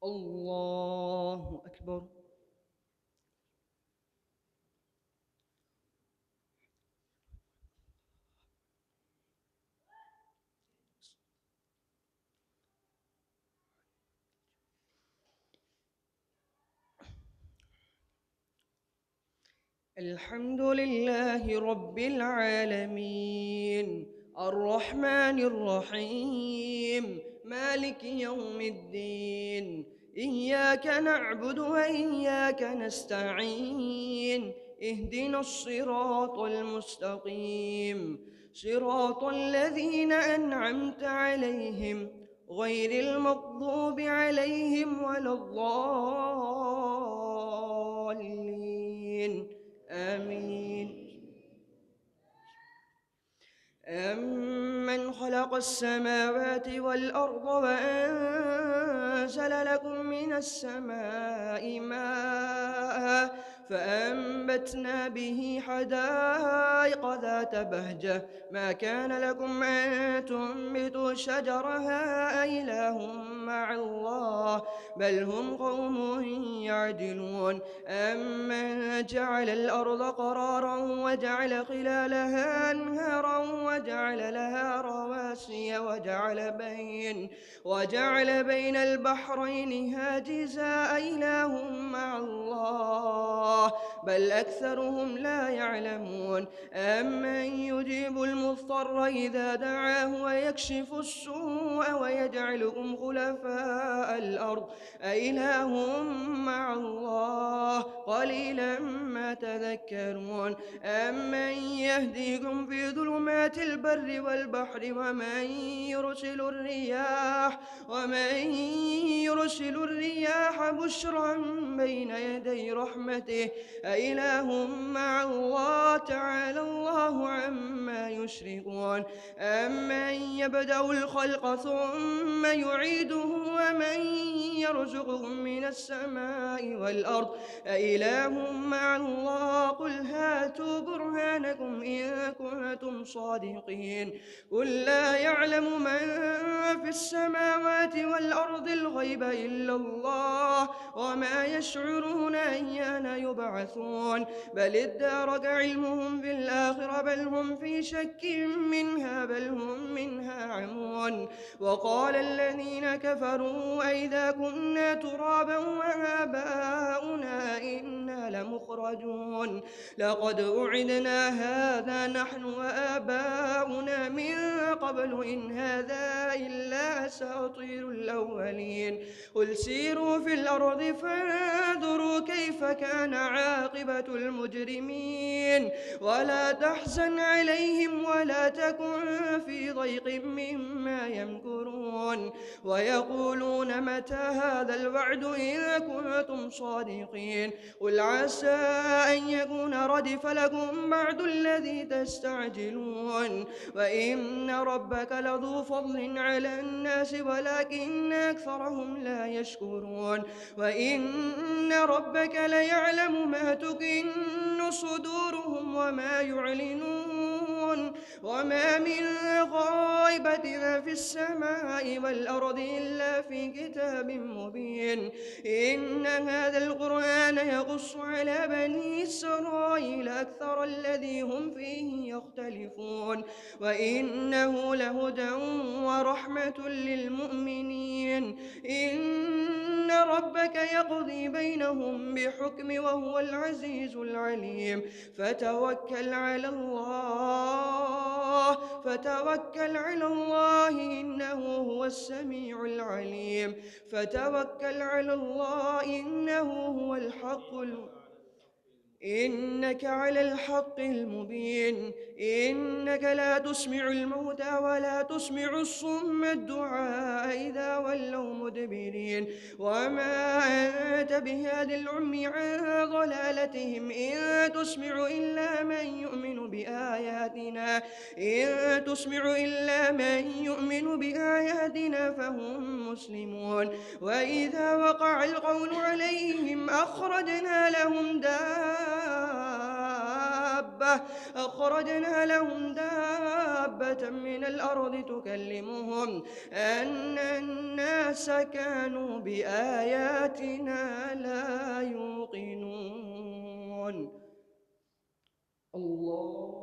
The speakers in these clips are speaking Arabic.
الله أكبر. الحمد لله رب العالمين الرحمن الرحيم مالك يوم الدين. إياك نعبد وإياك نستعين. اهدنا الصراط المستقيم صراط الذين أنعمت عليهم غير المغضوب عليهم ولا الضالين. آمين. أمن خلق السماوات والأرض وأنزل لكم من السماء ماء فأنبتنا به حدائق ذات بهجة ما كان لكم أن تنبتوا شجرها أإله مع الله بل هم قوم يعدلون. أمن جعل الأرض قرارا وجعل خلالها أنهارا وجعل لها رواسي وجعل بين البحرين هاجزا أإله مع الله بل أكثرهم لا يعلمون. أمن يجيب المضطر إذا دعاه ويكشف السوء ويجعلكم خلفاء الأرض أإله مع الله قليلا ما تذكرون. أمن يهديكم في ظلمات البر والبحر ومن يرسل الرياح بشرا بين يدي رحمته أإله مع الله تعالى الله عما يشركون. أمن يبدأ الخلق ثم يعيده ومن يرزقكم من السماء والأرض أإله مع الله قل هاتوا برهانكم إن كنتم صادقين. قل لا يعلم من في السماوات والأرض الغيب إلا الله وما يشعرون أيان يبعثون بل ادارك علمهم في الآخرة بل هم في شك منها بل هم منها عمون. وقال الذين كفروا أئذا كنا ترابا وآباؤنا إنا لمخرجون لقد وعدنا هذا نحن وآباؤنا من قبل إن هذا إلا أساطير الأولين. قل سيروا في الأرض فانظروا كيف كان عاقبة المجرمين ولا تحزن عليهم ولا تكن في ضيق مما يمكرون. ويقولون متى هذا الوعد إن كنتم صادقين قل عسى أن يكون ردف لكم بعد الذي تستعجلون وإن ربك لذو فضل على الناس ولكن أكثرهم لا يشكرون. وإن ربك ليعلم ما تكن صدورهم وما يعلنون وما من غائبة في السماء والأرض إلا في كتاب مبين. إن هذا القرآن يقص على بني إسرائيل أكثر الذي هم فيه يختلفون وإنه لهدى ورحمة للمؤمنين. إن ربك يقضي بينهم بحكم وهو العزيز العليم. فتوكل على الله إنه هو السميع العليم. فتوكل على الله إنه هو إنك على الحق المبين. إنك لا تسمع الموتى ولا تسمع الصم الدعاء إذا ولوا مدبرين وما أنت بهاد العمي عن ضلالتهم إن تسمع إلا من يؤمن بآياتنا فهم مسلمون. وإذا وقع القول عليهم أخرجنا لهم دابة أخرجنا لهم دابة من الأرض تكلمهم أن الناس كانوا بآياتنا لا يوقنون. الله.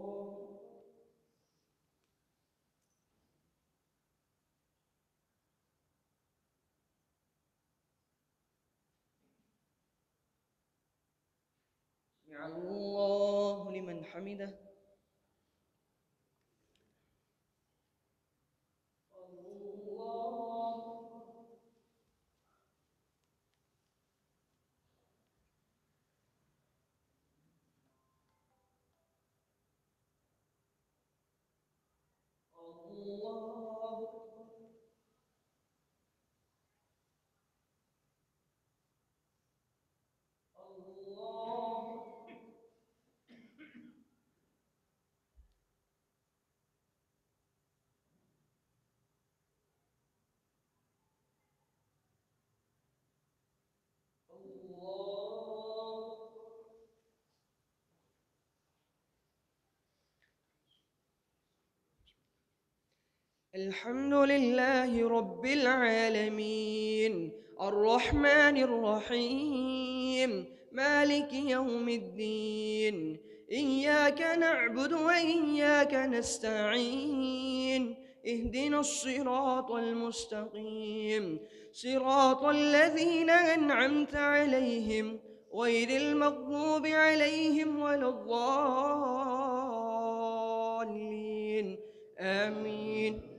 سمع الله لمن حمده. الحمد لله رب العالمين الرحمن الرحيم مالك يوم الدين إياك نعبد وإياك نستعين اهدنا الصراط المستقيم صراط الذين أنعمت عليهم غير المغضوب عليهم ولا الضالين آمين.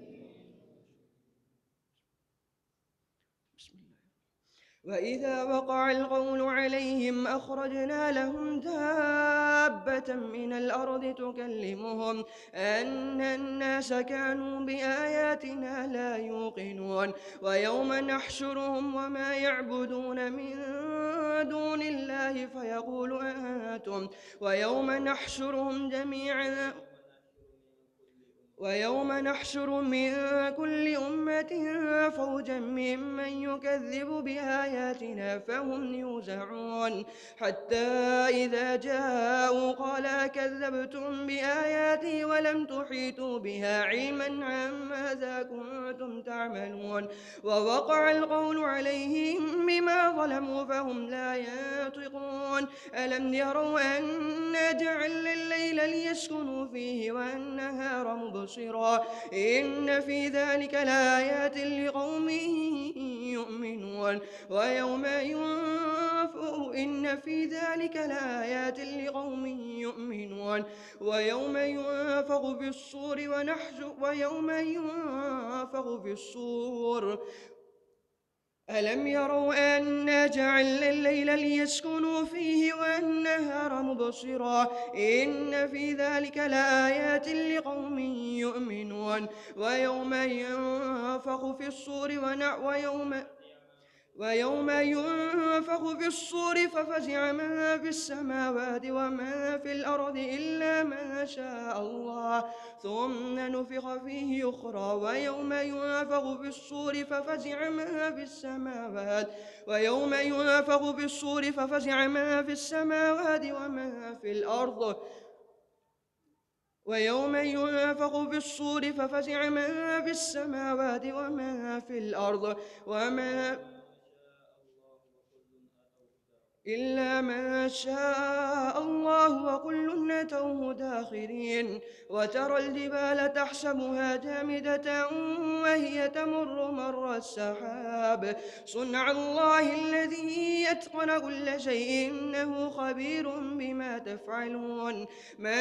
وإذا وقع القول عليهم أخرجنا لهم دابة من الأرض تكلمهم أن الناس كانوا بآياتنا لا يوقنون ويوم نحشرهم وما يعبدون من دون الله فيقول أنتم ويوم نحشرهم جميعا ويوم نحشر من كل أمة فوجا ممن يكذب بآياتنا فهم يوزعون حتى إذا جاءوا قال كذبتم بآياتي ولم تحيطوا بها علما عماذا كنتم تعملون ووقع القول عليهم بما ظلموا فهم لا ينطقون ألم يروا أنا جعلنا الليل ليسكنوا فيه والنهار مبصرا إن في ذلك لآيات لقوم يؤمنون إن في ذلك لآيات لقوم يؤمنون ويوم ينفخ في الصور ألم يروا أنا جعلنا الليل ليسكنوا فيه والنهار مبصرا إن في ذلك لآيات لقوم يؤمنون ويوم ينفخ في الصور ففزع من في السماوات ومن في الأرض إلا من شاء الله ثم نفخ فيه أخرى ويوم ينفخ في الصور ففزع من في السماوات ومن في الأرض ويوم ينفخ في الصور ففزع من في السماوات ومن في الأرض إلا من شاء الله وكل أتوه داخرين وترى الجبال تحسبها جامدة وهي تمر مر السحاب صنع الله الذي يتقن كل شيء إنه خبير بما تفعلون من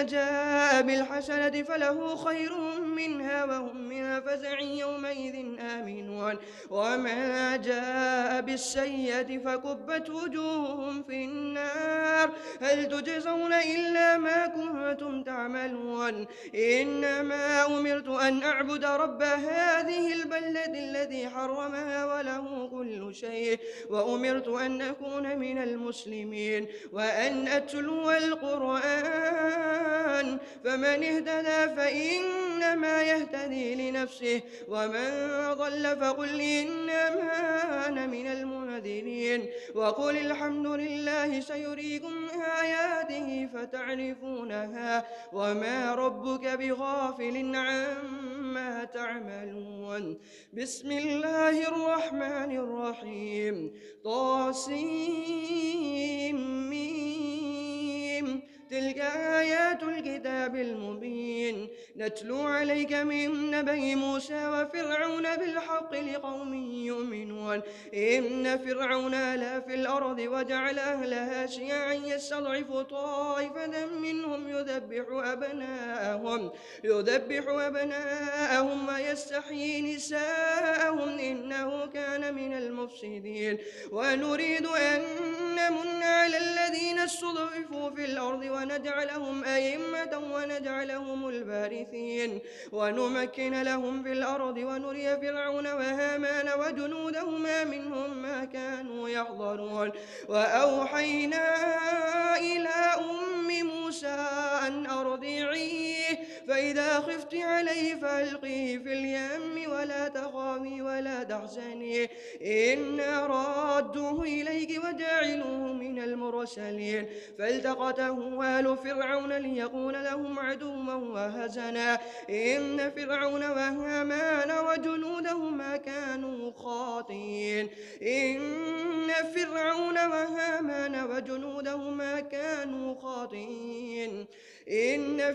جاء بالحسنة فله خير منها وهم من فزع يومئذ آمنون ومن جاء بالسيئة فكبت وجوههم في النار هل تجزون إلا ما كنتم تعملون إنما أمرت أن أعبد رب هذه البلدة الذي حرمها وله كل شيء وأمرت أن أكون من المسلمين وأن أتلو القرآن فمن اهتدى فإنما يهتدي لنفسه لنفسه ومن ضل فقل إنما أنا من المنذرين وقل الحمد لله سيريكم آياته فتعرفونها وما ربك بغافل عما تعملون بسم الله الرحمن الرحيم طاسيم تلك آيات الكتاب المبين نتلو عليك من نبأ موسى وفرعون بالحق لقوم يؤمنون إن فرعون ألا في الأرض وجعل أهلها شيعا يستضعف طائفة منهم يذبح أبناءهم ويستحيي نساءهم إنه كان من المفسدين ونريد أن نمن على الذين استضعفوا في الأرض ونجعلهم أئمة ونجعلهم الوارثين ونمكن لهم في الأرض ونري فرعون وهامان وجنودهما منهم ما كانوا يحضرون وأوحينا إلى أم موسى أن أرضعيه فإذا خفت عليه فألقيه في اليم ولا تخافي ولا تحزني إنا رادوه إليك وجاعلوه من المرسلين فالتقطه آل فرعون ليكون لهم عدوا وهزنا إن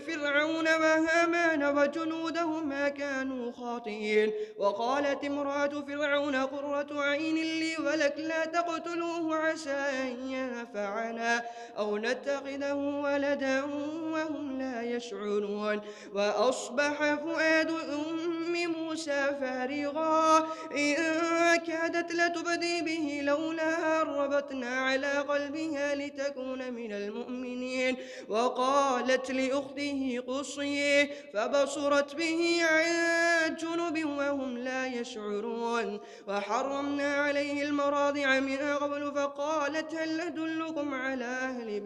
فرعون وهامان وجنودهما كانوا خاطئين وقالت امرأة فرعون قرة عين لي ولك لا تقتلوه عسى أن ينفعنا أو نتخذه ولدا وهم لا يشعرون وأصبح فؤاد أم موسى فارغا إن كادت لتبدي به لولا أن ربطنا على قلبها لتكون من المؤمنين وقالت لأخته قصيه فبصرت به عن جنب وهم لا يشعرون وحرمنا عليه المراضع من قبل فقالت هل أدلكم على أهل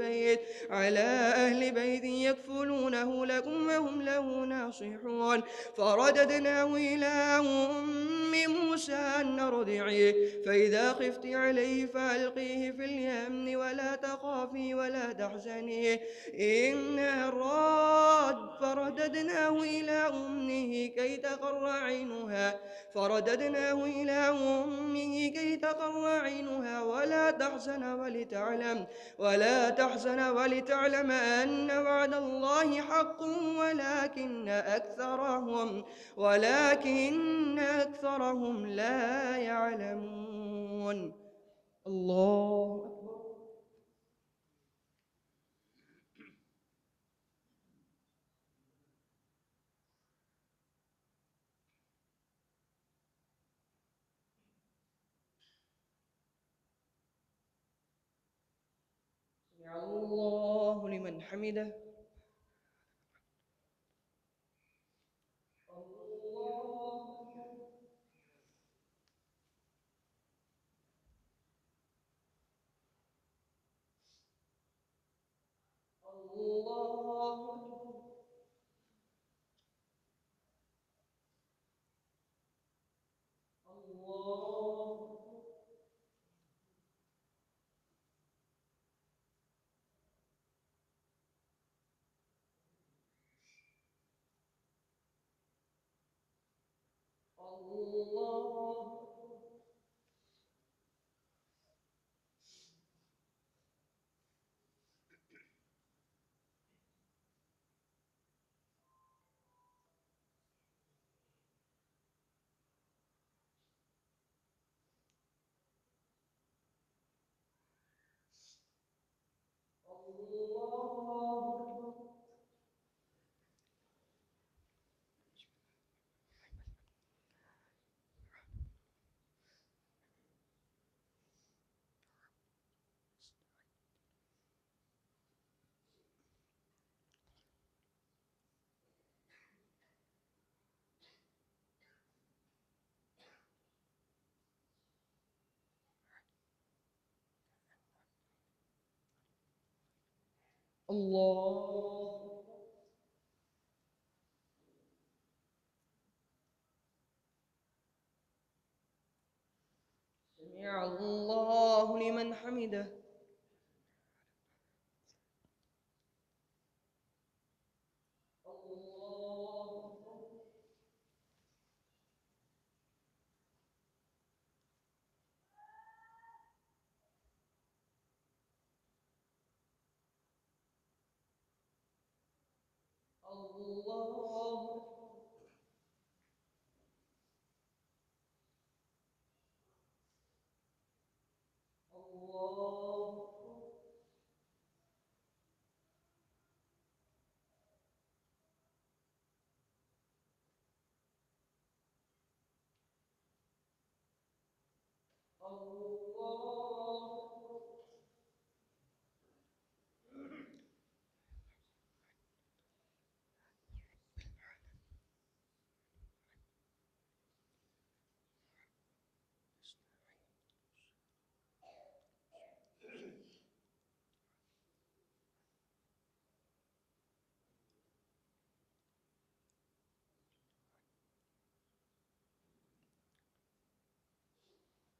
بيت يكفلونه لكم وهم له ناصحون فرددناه إلى أم موسى أن أرضعيه فإذا خفت عليه فألقيه في اليم ولا تخافي ولا تحزني إنا فرددناه إلى أمه كي تقر عينها ولا تحزن ولتعلم أن وعد الله حق ولكن أكثرهم لا يعلمون الله أكبر سمع الله لمن حمده الله أكبر الله سمع الله لمن حمده. الله الله الله.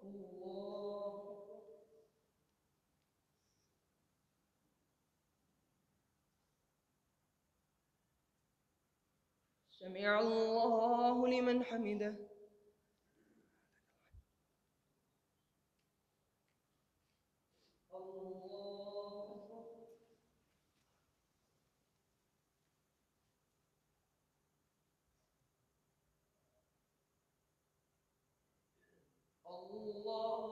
الله سمع الله لمن حمده. الله الله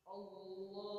الله.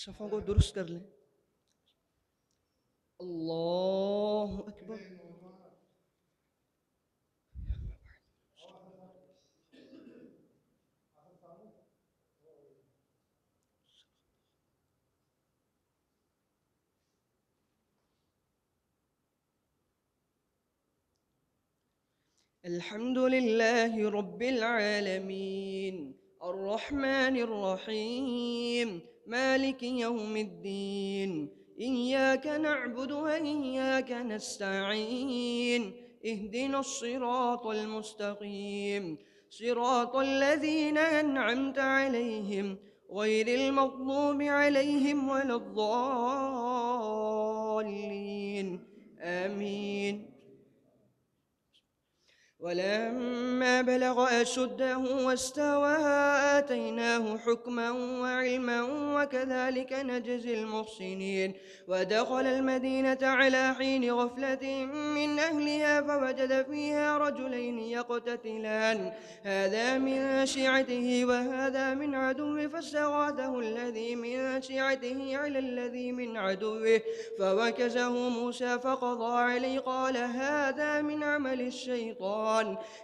सफ़ों को दुरुस्त कर लें। अल्लाह अकबर। الحمد لله رب العالمين الرحمن الرحيم مالك يوم الدين إياك نعبد وإياك نستعين اهدنا الصراط المستقيم صراط الذين أنعمت عليهم غير المغضوب عليهم ولا الضالين آمين. ولما بلغ أشده واستوى آتيناه حكما وعلما وكذلك نجزي المحسنين. ودخل المدينة على حين غفلة من أهلها فوجد فيها رجلين يقتتلان هذا من شيعته وهذا من عدوه فاستغاثه الذي من شيعته على الذي من عدوه فوكزه موسى فقضى عليه قال هذا من عمل الشيطان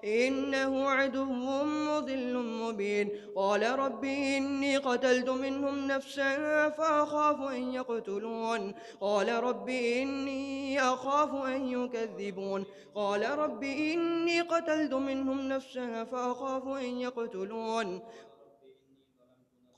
إنه عدو مضل مبين. قال رب إني قتلت منهم نفسا فأخاف أن يقتلون قال رب إني أخاف أن يكذبون قال رب إني قتلت منهم نفسا فأخاف أن يقتلون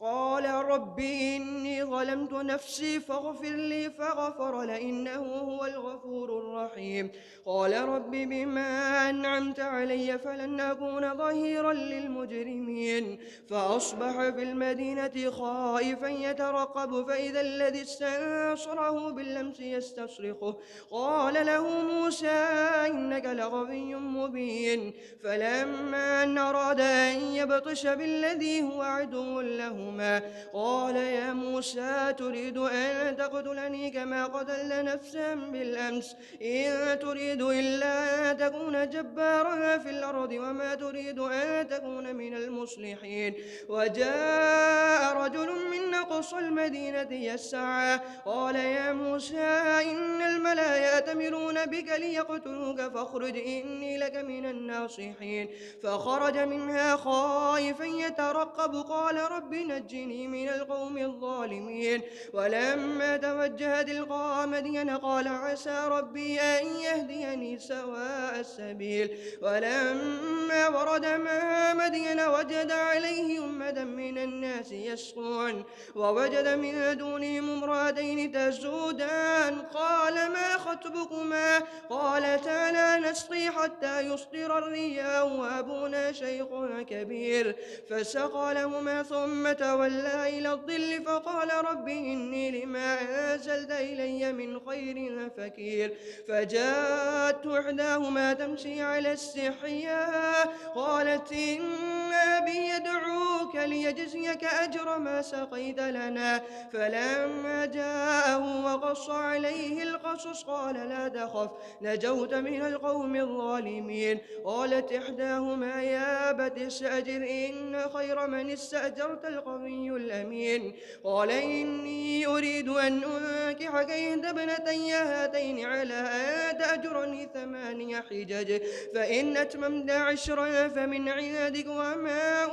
قال رب إني ظلمت نفسي فاغفر لي فغفر له إنه هو الغفور الرحيم. قال رب بما أنعمت علي فلن أكون ظهيرا للمجرمين. فأصبح في المدينة خائفا يترقب فإذا الذي استنصره بالأمس يستصرخه قال له موسى إنك لغوي مبين. فلما أن أراد أن يبطش بالذي هو عدو لهما قال يا موسى تريد أن تقتلني كما قتلت نفسا بالأمس إن تريد إلا أن تكون جبارا في الأرض وما تريد أن تكون من المصلحين. وجاء رجل من أقصى المدينة يسعى قال يا موسى إن الملأ يأتمرون بك ليقتلوك فاخرج إني لك من الناصحين. فخرج منها خائفا يترقب قال رب نجني من القوم الظالمين. ولما توجه تلقاء مدين قال عسى ربي أن يهديني سواء السبيل. ولما ورد ماء مدين وجد عليه أمة من الناس يسقون ووجد من دونهم امرأتين تزودان قال ما خطبكما قالتا لا نسقي حتى يصدر الرياء وأبونا شيخ كبير. فسقى لهما ثم تولى إلى الظل فقال رب إني لما أنزلت إلي من خير فكير. فجاءت إحداهما تمشي على استحياء قالت إن أبي يدعوك ليجزيك أجر ما سقيت لنا. فلما جاءه وقص عليه القصص قال لا تخف نجوت من القوم الظالمين. قالت إحداهما يا أبت استأجر إن خير من استأجرت القوي الأمين. قال إني أريد أن أنكحك إحدى ابنتي هاتين على أن تأجرني 8 حجج فإن أتممت 10 فمن عندك وما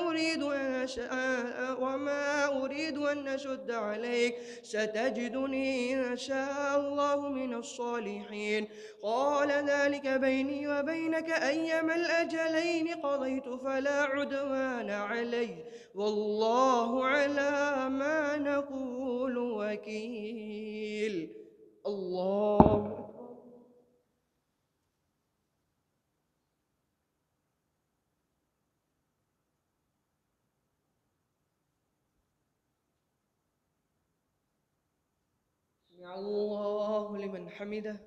أريد أن أشد عليك ستجدني إن شاء الله من الصالحين. قال ذلك بيني وبينك أيما الأجلين قضيت فلا عدوان علي والله على ما نقول وكيل. الله سمع الله لمن حمده.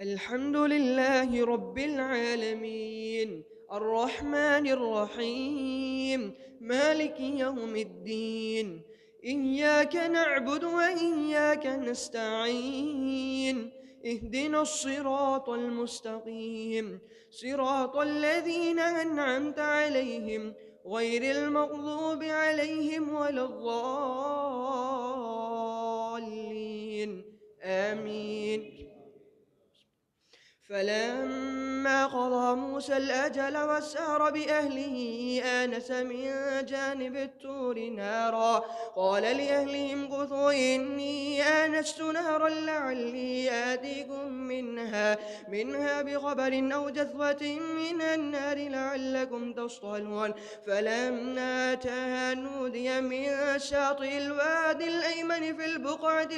الحمد لله رب العالمين الرحمن الرحيم مالك يوم الدين إياك نعبد وإياك نستعين اهدنا الصراط المستقيم صراط الذين أنعمت عليهم غير المغضوب عليهم ولا الضالين آمين. فلما قضى موسى الأجل وسار بأهله آنس من جانب الطور نارا قال لأهلهم كثوا إني آنست نارا لعلي آتيكم منها بخبر أو جذوة من النار لعلكم تصطلون فلما أتاها نودي من شاطئ الوادي الأيمن في البقعة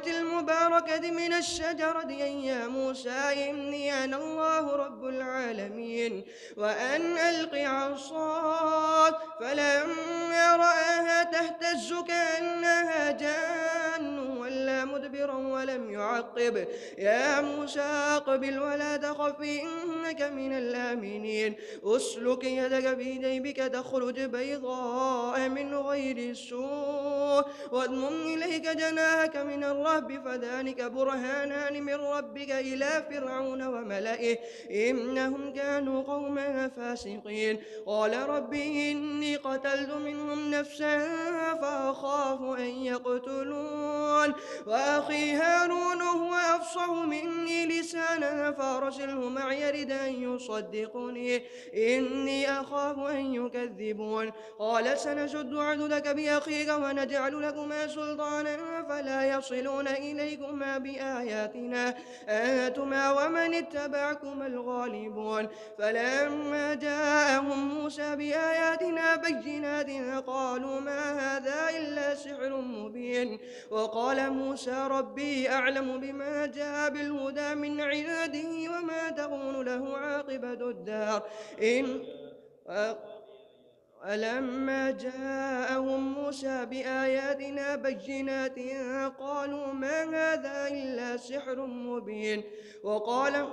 المباركة من الشجرة يا موسى إني أنا الله رب العالمين وأن ألق عصاك فلما رآها تهتز كأنها جان ولا مدبرا ولم يعقب يا موسى أقبل ولا تخف إنك من الآمنين أسلك يدك في جيبك تخرج بيضاء من غير سوء واضمم إليك جناحك من الرهب فذلك برهانان من ربك إلى فرعون وملئه إنهم كانوا قوما فاسقين قال رب إني قتلت منهم نفسا فأخاف أن يقتلون وأخي هارون هو أفصح مني لسانا فأرسله معي يرد أن يصدقني إني أخاف أن يكذبون قال سنشد عضدك بأخيك ونجعل لكما سلطانا فلا يصلون إليكما بآياتنا أنتما ومن اتبعكما الغالبون فلما جاءهم موسى بآياتنا بينات قالوا ما هذا إلا سحر مبين وقال موسى ربي أعلم بما جاء بالهدى من عنده وما تكون له عاقبة الدار ولما جاءهم موسى بآياتنا بينات قالوا ما هذا إلا سحر مبين وقال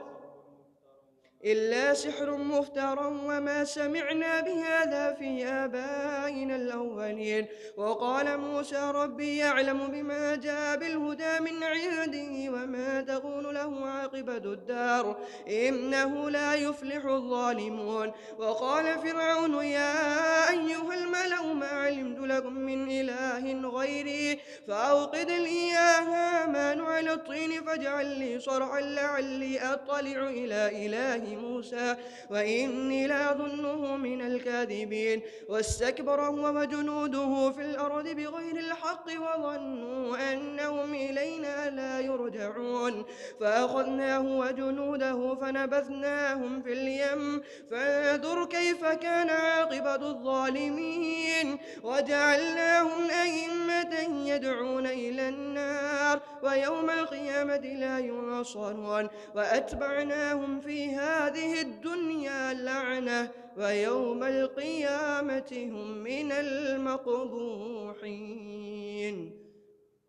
إلا سحر مفترى وما سمعنا بهذا في آبائنا الأولين وقال موسى ربي يعلم بما جاء بالهدى من عنده وما تكون له عاقبة الدار إنه لا يفلح الظالمون وقال فرعون يا أيها الملأ ما علمت لكم من إله غيري فأوقد لي يا هامان على الطين فاجعل لي صرحا لعلي أطلع إلى إله موسى وإني لأظنه من الكاذبين واستكبر هو وجنوده في الأرض بغير الحق وظنوا أنهم إلينا لا يرجعون فأخذناه وجنوده فنبذناهم في اليم فانظر كيف كان عاقبة الظالمين وجعلناهم أئمة يدعون إلى النار ويوم القيامة لا ينصرون وأتبعناهم في هذه الدنيا لعنة ويوم القيامة هم من المقبوحين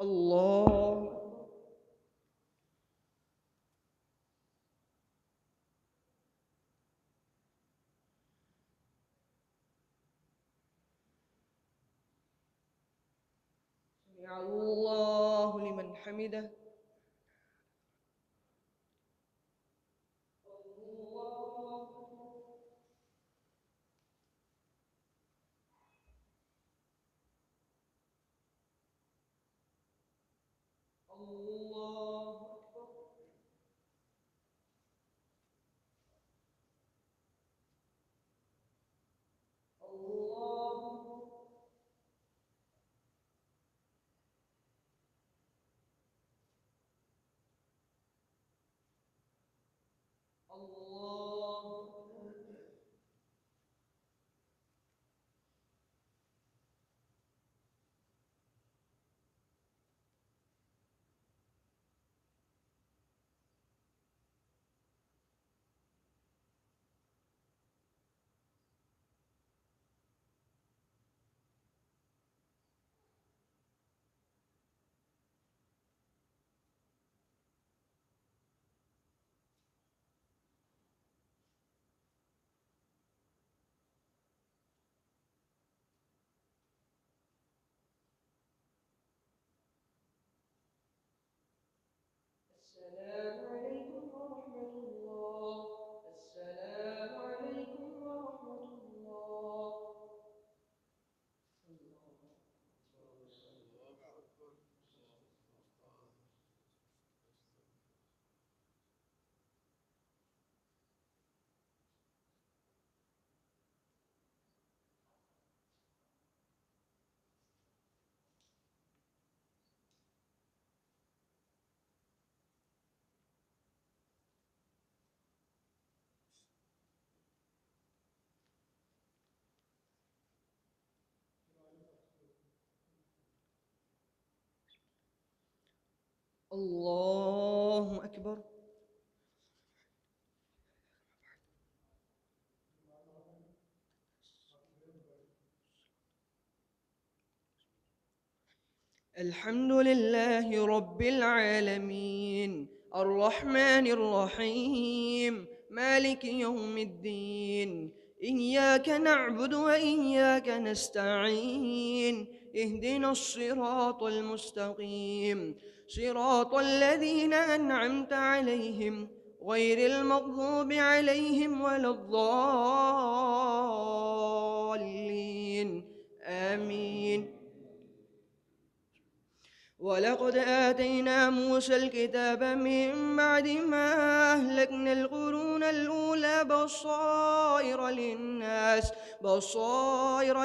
الله سمع الله لمن حمده الله الله الله الله أكبر. الحمد لله رب العالمين الرحمن الرحيم مالك يوم الدين إياك نعبد وإياك نستعين اهدنا الصراط المستقيم صراط الذين أنعمت عليهم غير المغضوب عليهم ولا الضالين آمين. ولقد آتينا موسى الكتاب من بعد ما أهلكنا القرون الأولى بصائر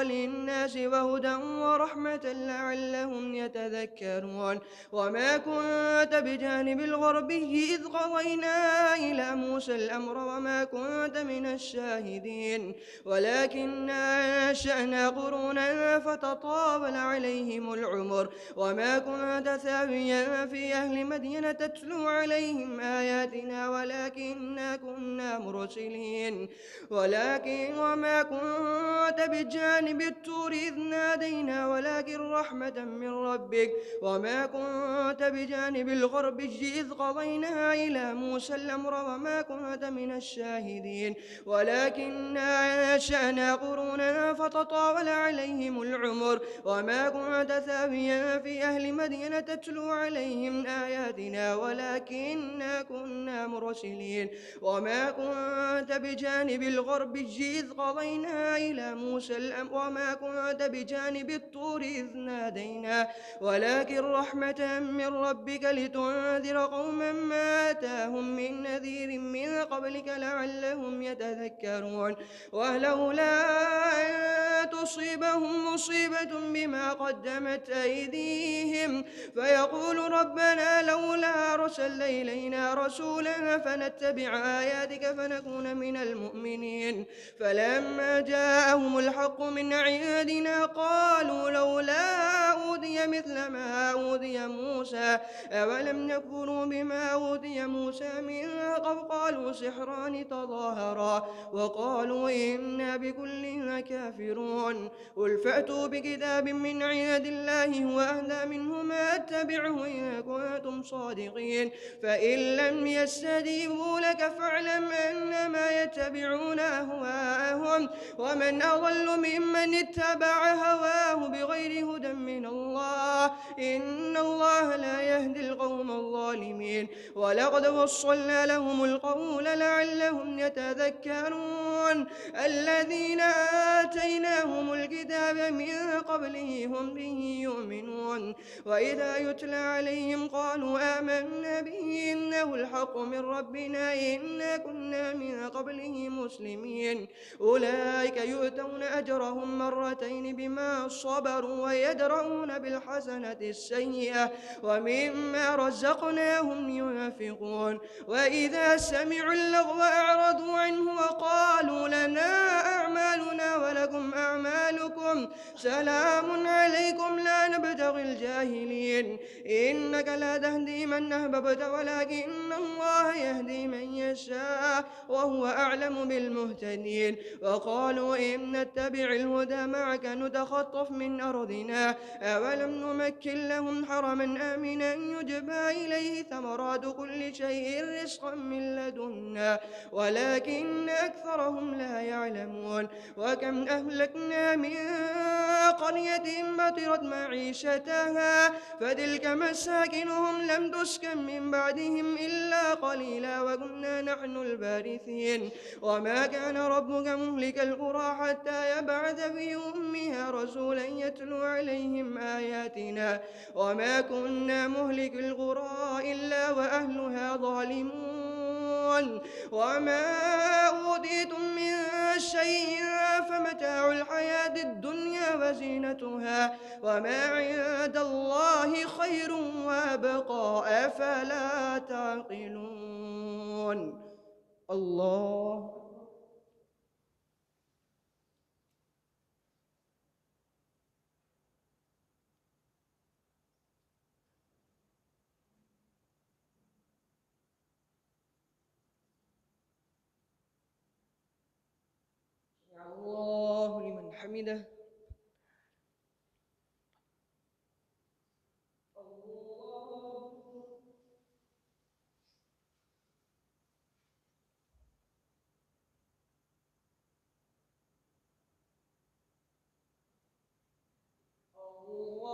للناس وهدى ورحمة لعلهم يتذكرون. وما كنت بجانب الغربي إذ قضينا إلى موسى الأمر وما كنت من الشاهدين ولكننا أنشأنا قرونا فتطاول عليهم العمر وما كنت ثاويا في أهل مدين تتلو عليهم آياتنا ولكننا كنا مرسلين. وما كنت بجانب الطور إذ نادينا ولكن رحمة من ربك وما كنت بجانب الغربي إذ قضينا إلى موسى الأمر وما كنت من الشاهدين ولكننا أنشأنا قرونا فتطاول عليهم العمر وما كنت ثاويا في أهل مدين تتلو عليهم آياتنا ولكننا كنا مرسلين. وما كنت بجانب الغربي إذ قضينا إلى موسى الأمر وما كنت بجانب الطور إذ نادينا ولكن رحمة من ربك لتنذر قوما ما آتاهم من نذير من قبلك لعلهم يتذكرون. ولولا أن تصيبهم مصيبة بما قدمت أيديهم فيقول ربنا لولا أرسلت إلينا رسولا فنتبع آياتك فنكون من المؤمنين. فلما جاءهم الحق من عندنا قالوا لولا أوتي مثل ما أوتي موسى أولم يكفروا بما أوتي موسى من قبل قالوا سحران تظاهرا وقالوا إنا بكل كافرون. قل فأتوا بكتاب من عند الله هو أهدى منه ما أتبعه إن كنتم صادقين فإن لم يستجيبوا لك فاعلم أنما يتبعون أهواءهم ومن أضل ممن اتبع هواه بغير هدى من الله إن الله لا يهدي القوم الظالمين. ولقد وصلنا لهم القول لعلهم يتذكرون. الذين آتيناهم الكتاب من قبله هم به يؤمنون وإذا يتلى عليهم قالوا آمنا به إنه الحق من ربنا إنا كنا من قبله مسلمين. أولئك يؤتون أجرهم مرتين بما صبروا ويدرؤون بالحسنة السيئة ومما رزقناهم ينفقون. وإذا سمعوا اللغو أعرضوا عنه وقالوا لنا أعمالنا ولكم أعمالكم سلام عليكم لا نبتغي الجاهلين إنك لا تهدي من أحببت ولكن الله يهدي من يشاء وهو أعلم بالمهتدين. وقالوا إن نتبع الهدى معك نتخطف من أرضنا أولم نمكن لهم حرما آمنا يجبى إليه ثمرات كل شيء رزقا من لدنا ولكن أكثرهم لا يعلمون. وكم أهلكنا من قرية بطرت معيشتها فتلك مساكنهم لم تسكن من بعدهم إلا قليلا وكنا نحن الوارثين. وما كان ربك مهلك القرى حتى يبعث في أمها رسولا يتلو عليهم آياتنا وما كنا مهلك القرى إلا وأهلها ظالمون. وما أوتيتم من شيء فمتاع الحياة الدنيا وزينتها وما عند الله خير وأبقى أفلا تعقلون. الله حمده. الله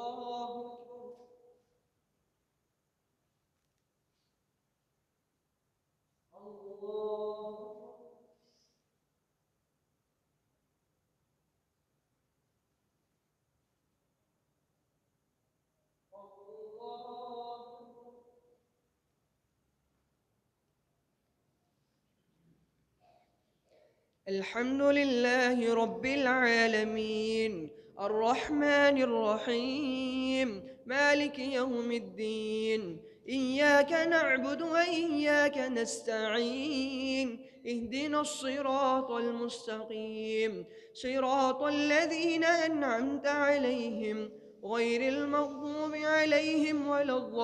الحمد لله رب العالمين الرحمن الرحيم مالك يوم الدين إياك نعبد وإياك نستعين اهدنا الصراط المستقيم صراط الذين أنعمت عليهم غير المغضوب عليهم ولا الضالين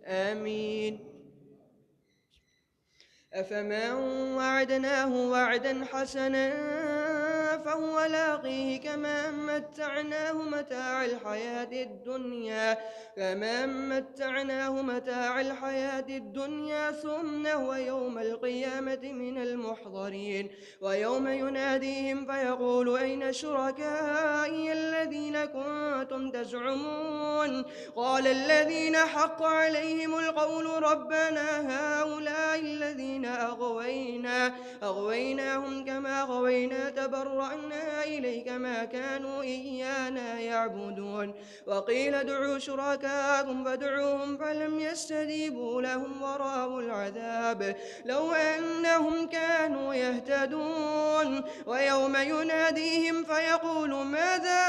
آمين. أفمن وعدناه وعدا حسنا فهو لاقيه كمن متاع الحياة الدنيا ثم هو يوم القيامة من المحضرين ويوم يناديهم فيقول أين شركائي الذين كنتم تزعمون قال الذين حق عليهم القول ربنا هؤلاء الذين أغويناهم كما غوينا تبرأنا إليك ما كانوا إيانا يعبدون وقيل ادعوا شركاءكم فادعوهم فلم يستجيبوا لهم ورأوا العذاب لو أنهم كانوا يهتدون ويوم يناديهم فيقول ماذا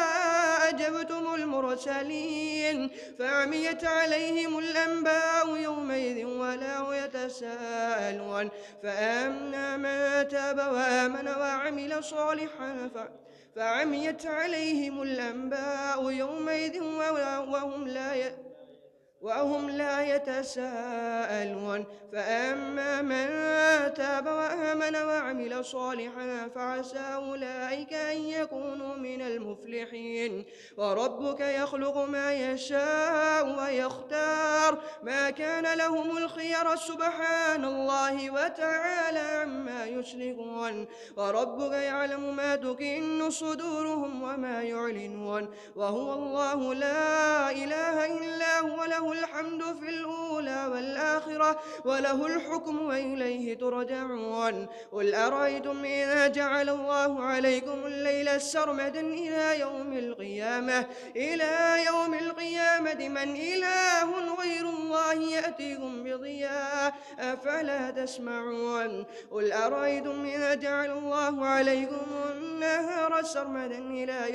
أجبتم المرسلين فعميت عليهم الأنباء يومئذ ولا يتساءلون فأما من تاب وآمن وعمل صالحا فعميت عليهم الأنباء يومئذ وهم لا يتساءلون فأما من تاب وآمن وعمل صالحا فعسى أولئك أن يكونوا من المفلحين وربك يخلق ما يشاء ويختار ما كان لهم الخير سبحان الله وتعالى عما يشركون وربك يعلم ما تكن صدورهم وما يعلنون وهو الله لا إله إلا هو له الحمد في الأولى والآخرة وله الحكم وإليه ترجعون قل أرأيتم إذا جعل الله عليكم الليل سرمدا إلى يوم القيامة من إله غير الله يأتيكم بضياء أفلا تسمعون قل أرأيتم إذا جعل الله عليكم النهار سرمدا إلى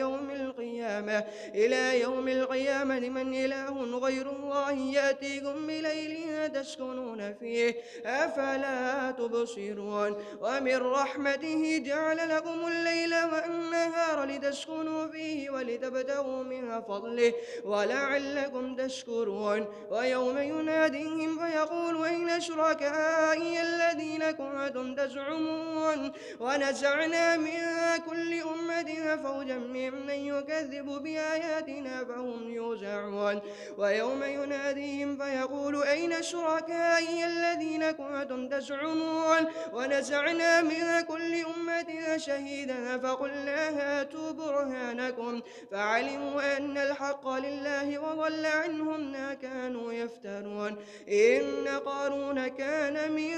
يوم القيامة من إله غير الله يأتيكم بليل تسكنون فيه أفلا تبصرون ومن رحمته جعل لكم الليل والنهار لتسكنوا فيه ولتبتغوا من فضله ولعلكم تشكرون ويوم يناديهم فيقول أين شركائي الذين كنتم تزعمون ونزعنا من كل أمة فوجا ممن يكذب بآياتنا فهم يوزعون ويوم يناديهم فيقول أين شركائي الذين كنتم تزعمون ونزعنا من كل أمة شهيدا فقلنا هاتوا برهانكم فعلموا أن الحق لله وضل عنهم ما كانوا يفترون إن قارون كان من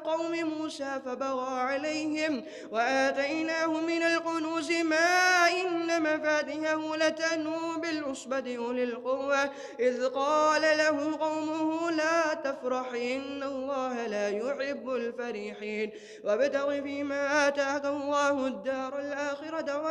قوم موسى فبغى عليهم وآتيناه من الكنوز ما إن مفاتحه لتنوء بالعصبة أولي القوة إذ قال له قومه لا تفرح إن الله لا يحب الفرحين وابتغ فيما آتاك الله الدار الآخرة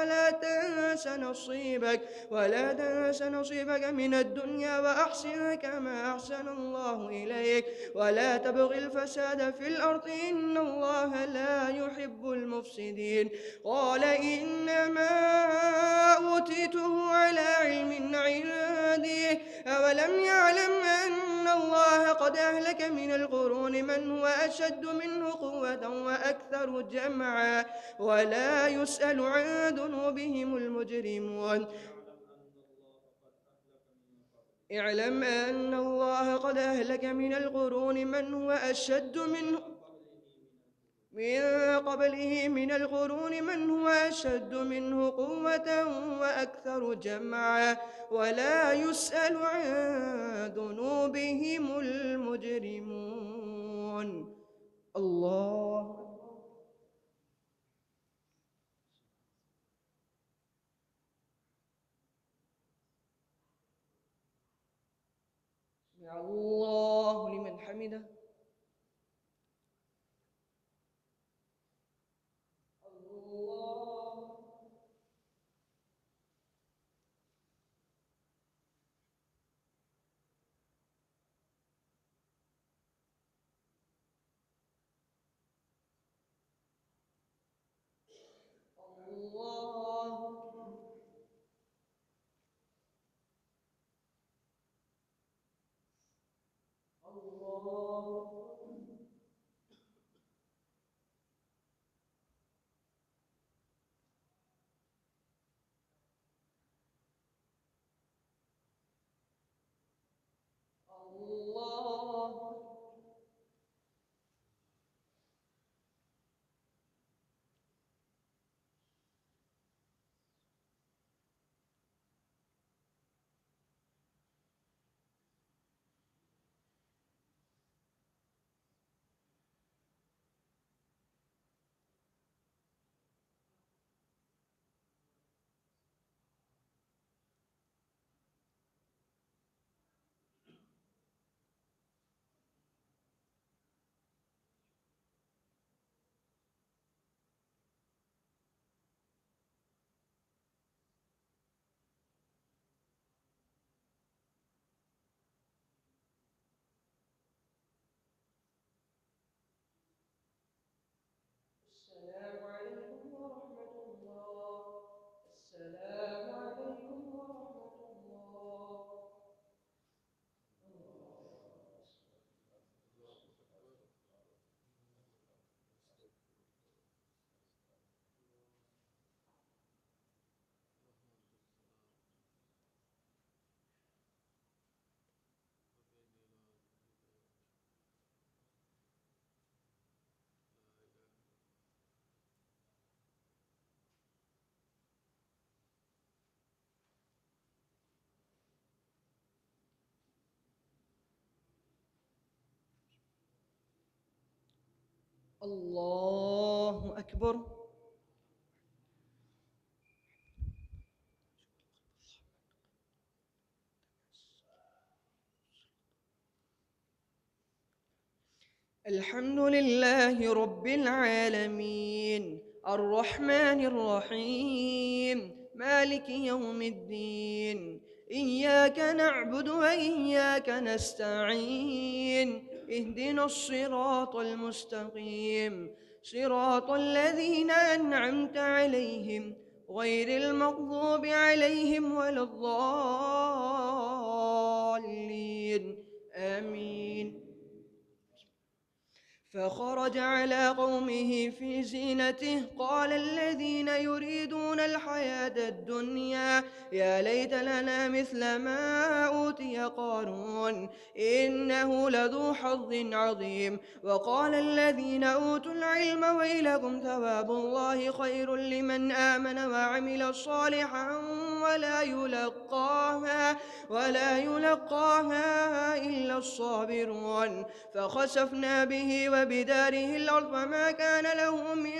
ولا تنس نصيبك من الدنيا وأحسن كما أحسن الله إليك ولا تبغ الفساد في الأرض إن الله لا يحب المفسدين قال إنما أوتيته على علم عندي أولم يعلم أن الله قد أهلك من القرون من هو أشد منه قوة وأكثر جمعا ولا يسأل عن ذنوبهم المجرمون اعلم أن الله قد أهلك من القرون من هو أشد منه من قبله من القرون من هو أشد منه قوة وأكثر جمعا ولا يسأل عن ذنوبهم المجرمون. الله سمع الله لمن حمده. الله الله الله الله السلام عليكم ورحمة الله. السلام عليكم ورحمة الله. الله أكبر. الحمد لله رب العالمين الرحمن الرحيم مالك يوم الدين إياك نعبد وإياك نستعين اهدنا الصراط المستقيم صراط الذين أنعمت عليهم غير المغضوب عليهم ولا الضالين آمين. فخرج على قومه في زينته قال الذين يريدون الحياة الدنيا يا ليت لنا مثل ما أوتي قارون إنه لذو حظ عظيم. وقال الذين أوتوا العلم ويلكم ثواب الله خير لمن آمن وعمل صالحا ولا يلقاها إلا الصابرون. فخسفنا به وبداره الأرض فما كان له من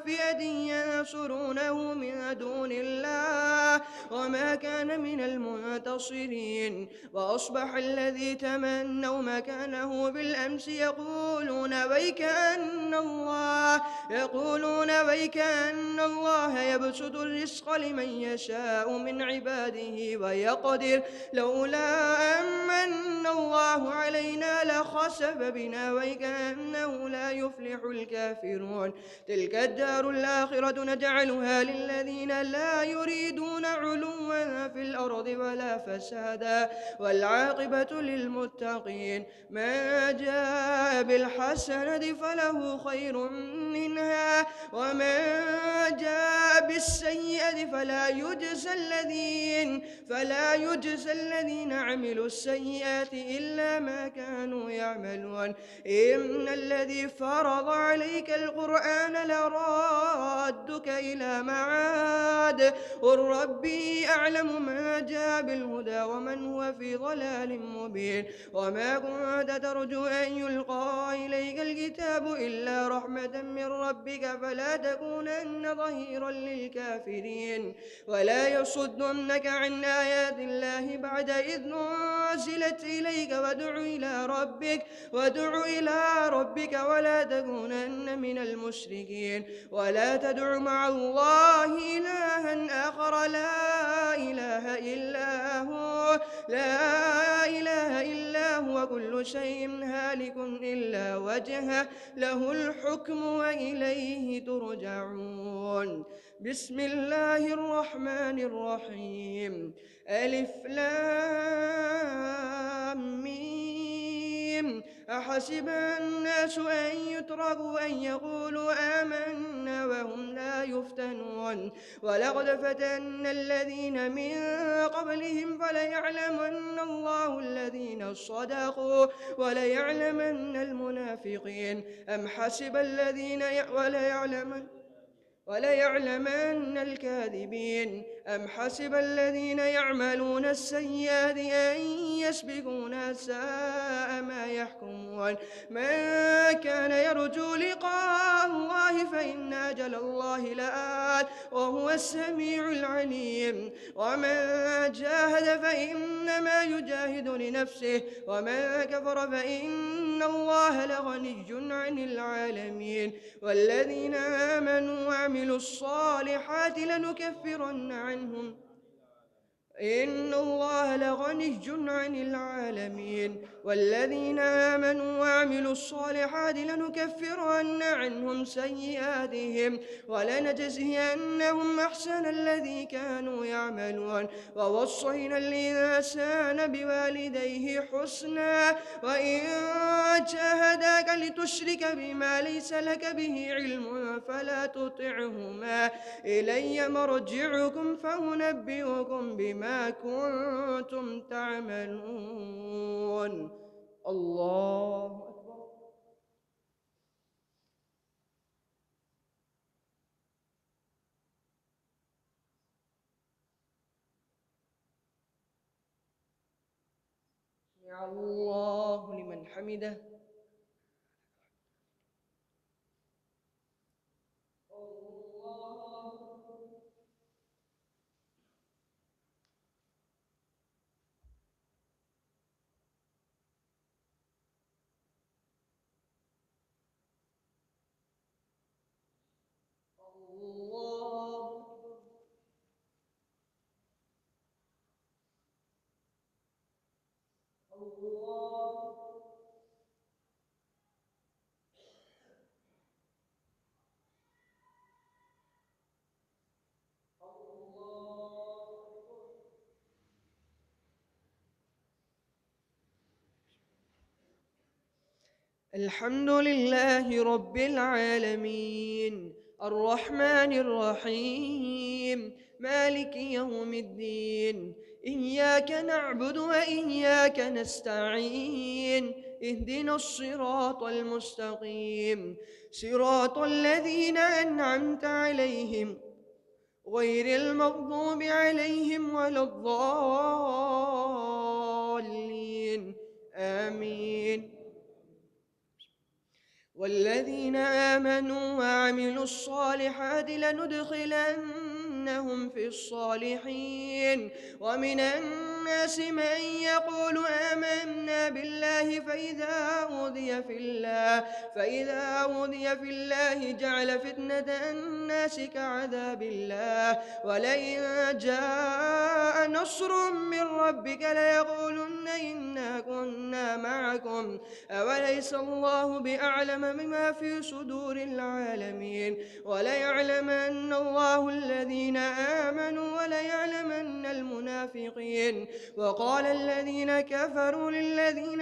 فئة ينصرونه من دون الله وما كان من المنتصرين. وأصبح الذي تمنوا مكانه بالأمس يقولون ويك أن الله يبسط الرزق لمن يشاء من عباده ويقدر لولا أمن الله علينا خسف بنا وكأنه لا يفلح الكافرون تلك الدار الآخرة نجعلها للذين لا يريدون علوا في الأرض ولا فسادا والعاقبة للمتقين من جاء بالحسنة فله خير منها ومن جاء بالسيئة فلا يجزى الذين عملوا السيئات إلا ما كانوا يعملون إن الذي فرض عليك القرآن لرادك إلى معاد قل ربي أعلم من جاء بالهدى ومن هو في ضلال مبين وما كنت ترجو أن يلقى إليك الكتاب إلا رحمة من ربك فلا تكونن ظهيرا للكافرين ولا يصدنك عن آيات الله بعد إذ نزلت إليك وادع إلى ربك ولا تكونن من المشركين ولا تدع مع الله إلها آخر لا إله إلا هو كل شيء هالك إلا وجهه له الحكم وإليه ترجعون بسم الله الرحمن الرحيم ألف لام ميم أحسب الناس أن يتركوا أن يقولوا آمنا وهم لا يفتنون ولقد فتنا الذين من قبلهم فليعلمن الله الذين صدقوا وليعلمن المنافقين أم حسب الذين وليعلمن الكاذبين أم حسب الذين يعملون السيئات أن يسبقونا ساء ما يحكمون من كان يرجو لقاء الله فإن أجل الله لآت وهو السميع العليم ومن جاهد فإنما يجاهد لنفسه ومن كفر فإن الله لغني عن العالمين والذين آمنوا وعملوا الصالحات لنكفرن عنهم إن الله لغني عن العالمين والذين آمنوا وعملوا الصالحات لنكفرن عنهم سيئاتهم ولنجزينهم أحسن الذي كانوا يعملون ووصينا الإنسان بوالديه حسنا وإن جاهداك لتشرك بما ليس لك به علم فلا تطعهما إلي مرجعكم فأنبئكم بما كنتم تعملون الله أكبر سمع الله لمن حمده الحمد لله رب العالمين الرحمن الرحيم مالك يوم الدين إياك نعبد وإياك نستعين اهدنا الصراط المستقيم صراط الذين أنعمت عليهم غير المغضوب عليهم ولا الضالين آمين والذين آمنوا وعملوا الصالحات لندخلنهم في الصالحين ومن الناس من يقول آمنا بالله فإذا أوذي في الله جعل فتنة الناس كعذاب الله ولئن جاء نصر من ربك ليقولن إنا كنا معكم معكم أوليس الله بأعلم بما في صدور العالمين وليعلمن الله الذين آمنوا وليعلمن المنافقين وقال الذين كفروا للذين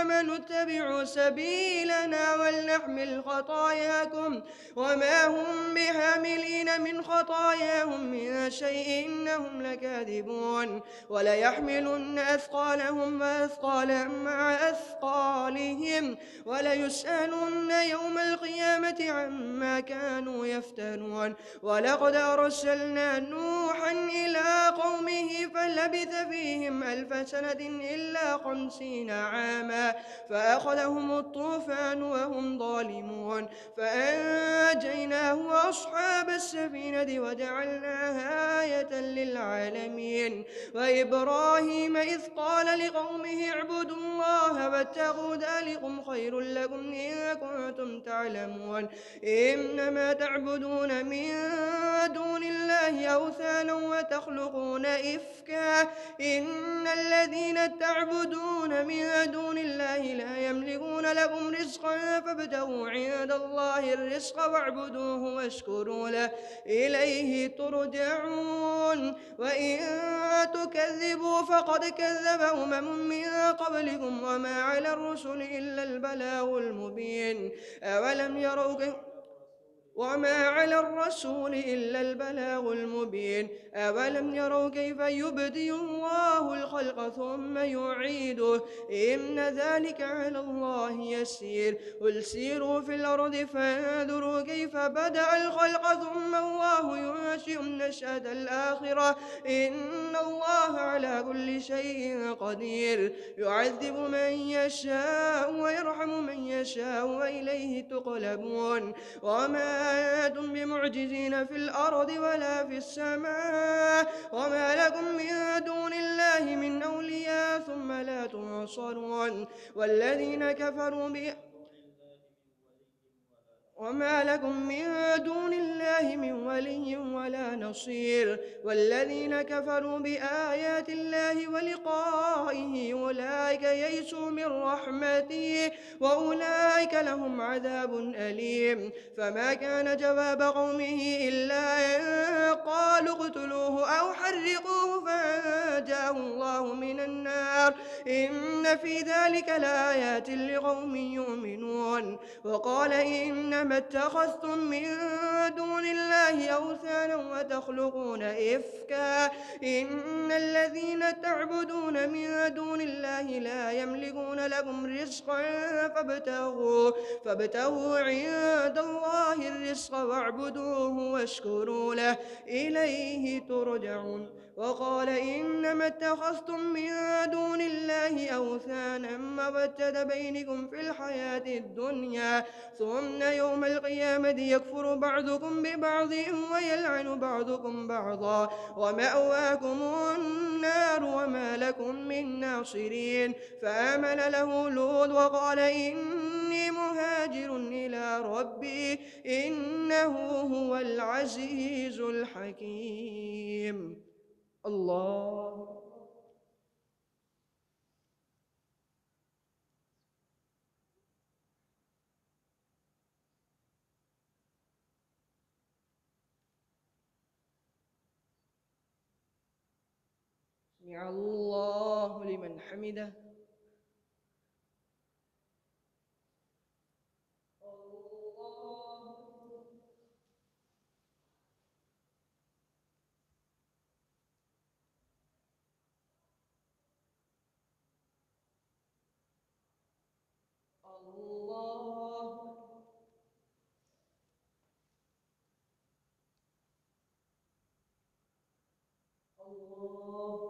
آمنوا اتبعوا سبيلنا ولنحمل خطاياكم وما هم بحاملين من خطاياهم من شيء إنهم لكاذبون وليحملن أثقالهم وأثقالا مع أثقالهم وليسألن يوم القيامة عما كانوا يفترون ولقد أرسلنا نوحا إلى قومه فلبث فيهم 1000 سنة إلا 50 عاما فأخذهم الطوفان وهم ظالمون فأنجيناه وأصحاب السفينة وجعلناها آية للعالمين وإبراهيم إذ قال لقومه اعبدوا الله واتقوا ذلكم خير لكم إن كنتم تعلمون إنما تعبدون من دون الله أوثانا وتخلقون إفكا إن الذين تعبدون من دون الله لا يملكون لكم رزقا فابتغوا عند الله الرزق واعبدوه واشكروا له إليه ترجعون وإن تكذبوا فقد كذب من قبلكم وما على الرسل إلا البلاغ المبين أولم يروا وما على الرسول إلا البلاغ المبين أولم يروا كيف يبدئ الله الخلق ثم يعيده إن ذلك على الله يسير قل سيروا في الأرض فانظروا كيف بدأ الخلق ثم الله ينشئ النشأة الآخرة إن الله على كل شيء قدير يعذب من يشاء ويرحم من يشاء وإليه تقلبون وما أنتم بمعجزين في الأرض ولا في السماء وما لكم من دون الله من أولياء ثم لا تنصرون والذين كفروا وما لكم من دون الله من ولي ولا نصير والذين كفروا بآيات الله ولقائه أولئك يئسوا من رحمته وأولئك لهم عذاب أليم فما كان جواب قومه إلا أن قالوا اقتلوه أو حرقوه فأنجاه الله من النار إن في ذلك لآيات لقوم يؤمنون وقال إنما اتخذتم من دون الله أوثانا وتخلقون إفكا إن الذين تعبدون من دون الله لا يملكون لكم رزقا فابتغوا عند الله الرزق واعبدوه واشكروا له إليه ترجعون وقال إنما اتخذتم من دون الله أوثانا مودة بينكم في الحياة الدنيا ثم يوم القيامة يكفر بعضكم ببعض ويلعن بعضكم بعضا ومأواكم النار وما لكم من ناصرين فآمن له لوط وقال إني مهاجر إلى ربي إنه هو العزيز الحكيم الله سمع الله لمن حمده الله الله الله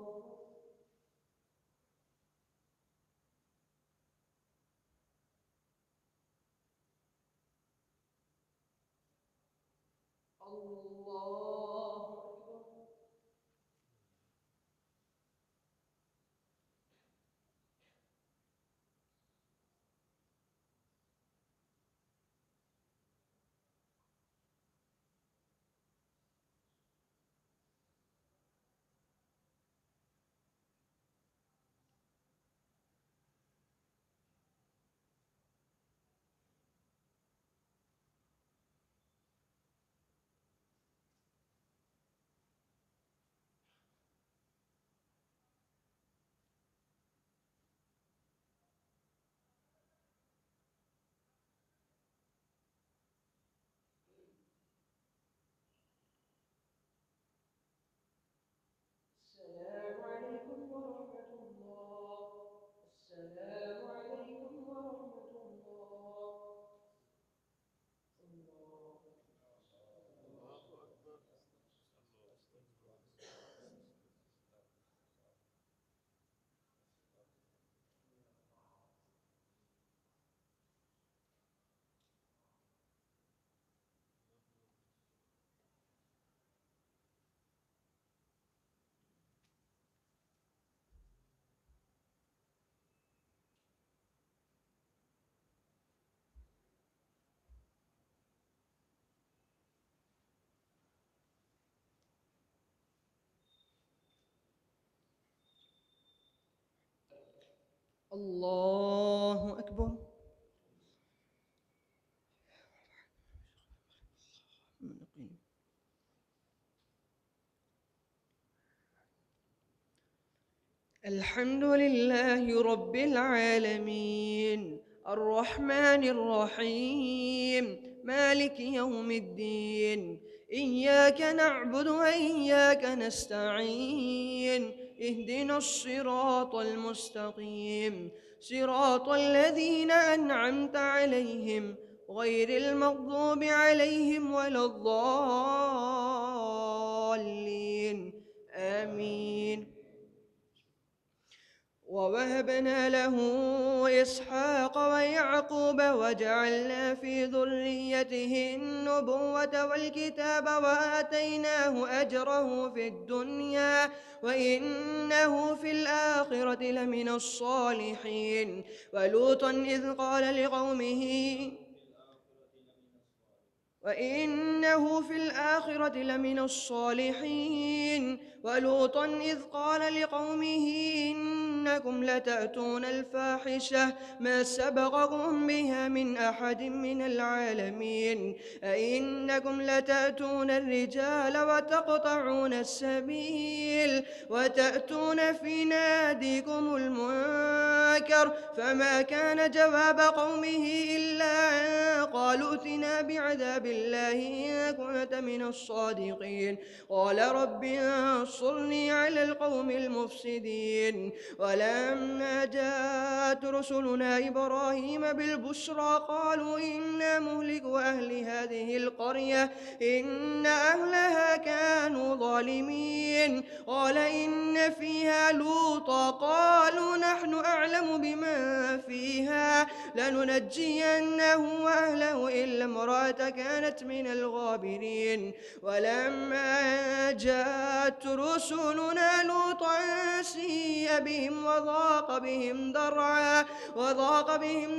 الله أكبر. الحمد لله رب العالمين الرحمن الرحيم مالك يوم الدين إياك نعبد وإياك نستعين اهدنا الصراط المستقيم صراط الذين أنعمت عليهم غير المغضوب عليهم ولا الضالين آمين. ووهبنا له إسحاق ويعقوب وجعلنا في ذريته النبوة والكتاب وآتيناه أجره في الدنيا وإنه في الآخرة لمن الصالحين. ولوطا إذ قال لقومه وإنه في الآخرة لمن الصالحين. ولوطا إذ قال لقومه إنكم لتأتون الفاحشة ما سبقكم بها من أحد من العالمين أئنكم لتأتون الرجال وتقطعون السبيل وتأتون في ناديكم المنكر. فما كان جواب قومه إلا أن قالوا ائتنا بعذاب الله إن كنت من الصادقين. قال رب انصرني على القوم المفسدين. ولما جاءت رسلنا إبراهيم بالبشرى قالوا إنا مهلك أهل هذه القرية إن أهلها كانوا ظالمين. قال إن فيها لوطا قالوا نحن أعلم بمن فيها لننجينه وأهله إلا امرأته كانت من الغابرين. ولما جاءت رسلنا لوطا سيء بهم وضاق بهم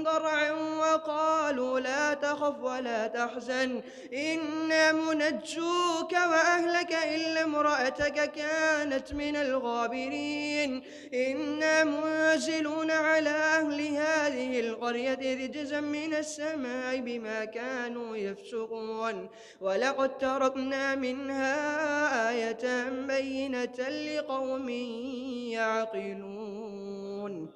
ضرعا وقالوا لا تخف ولا تحزن إنا منجوك وأهلك إلا امرأتك كانت من الغابرين. إنا منزلون على أهل هذه القرية رجزا من السماء بما كانوا يفسقون. ولقد تركنا منها آية بينة لقوم يعقلون.